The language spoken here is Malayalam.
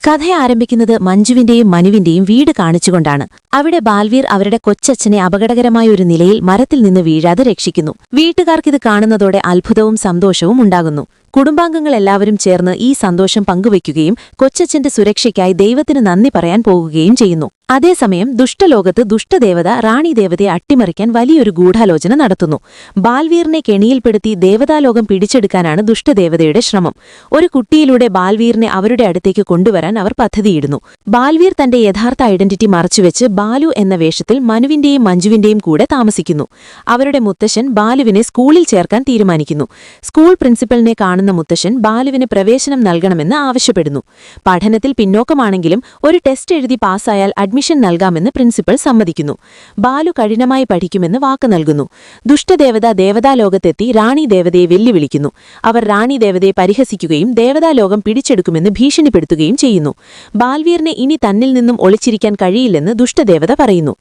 കഥ ആരംഭിക്കുന്നത് മഞ്ജുവിന്റെയും മനുവിന്റെയും വീട് കാണിച്ചുകൊണ്ടാണ്. അവിടെ ബാൽവീർ അവരുടെ കൊച്ചച്ഛനെ അപകടകരമായ ഒരു നിലയിൽ മരത്തിൽ നിന്ന് വീഴാതെ രക്ഷിക്കുന്നു. വീട്ടുകാർക്കിത് കാണുന്നതോടെ അത്ഭുതവും സന്തോഷവും ഉണ്ടാകുന്നു. കുടുംബാംഗങ്ങളെല്ലാവരും ചേർന്ന് ഈ സന്തോഷം പങ്കുവയ്ക്കുകയും കൊച്ചച്ഛന്റെ സുരക്ഷയ്ക്കായി ദൈവത്തിന് നന്ദി പറയാൻ പോകുകയും ചെയ്യുന്നു. അതേസമയം ദുഷ്ടലോകത്ത് ദുഷ്ടദേവത റാണി ദേവതയെ അട്ടിമറിക്കാൻ വലിയൊരു ഗൂഢാലോചന നടത്തുന്നു. ബാൽവീറിനെ കെണിയിൽപ്പെടുത്തി ദേവതാലോകം പിടിച്ചെടുക്കാനാണ് ദുഷ്ടദേവതയുടെ ശ്രമം. ഒരു കുട്ടിയിലൂടെ ബാൽവീറിനെ അവരുടെ അടുത്തേക്ക് കൊണ്ടുവരാൻ അവർ പദ്ധതിയിടുന്നു. ബാൽവീർ തന്റെ യഥാർത്ഥ ഐഡന്റിറ്റി മറച്ചുവെച്ച് ബാലു എന്ന വേഷത്തിൽ മനുവിന്റെയും മഞ്ജുവിന്റെയും കൂടെ താമസിക്കുന്നു. അവരുടെ മുത്തശ്ശൻ ബാലുവിനെ സ്കൂളിൽ ചേർക്കാൻ തീരുമാനിക്കുന്നു. സ്കൂൾ പ്രിൻസിപ്പലിനെ കാണുന്ന മുത്തശ്ശൻ ബാലുവിന് പ്രവേശനം നൽകണമെന്ന് ആവശ്യപ്പെടുന്നു. പഠനത്തിൽ പിന്നോക്കമാണെങ്കിലും ഒരു ടെസ്റ്റ് എഴുതി പാസ്സായാൽ അഡ്മിഷൻ നൽകാമെന്ന് പ്രിൻസിപ്പൽ സമ്മതിക്കുന്നു. ബാലു കഠിനമായി പഠിക്കുമെന്ന് വാക്ക് നൽകുന്നു. ദുഷ്ടദേവത ദേവതാലോകത്തെത്തി റാണി ദേവതയെ വെല്ലുവിളിക്കുന്നു. അവർ റാണി ദേവതയെ പരിഹസിക്കുകയും ദേവതാലോകം പിടിച്ചെടുക്കുമെന്ന് ഭീഷണിപ്പെടുത്തുകയും ചെയ്യുന്നു. ബാൽവീറിനെ ഇനി തന്നിൽ നിന്നും ഒളിച്ചിരിക്കാൻ കഴിയില്ലെന്ന് ദുഷ്ടദേവത പറയുന്നു.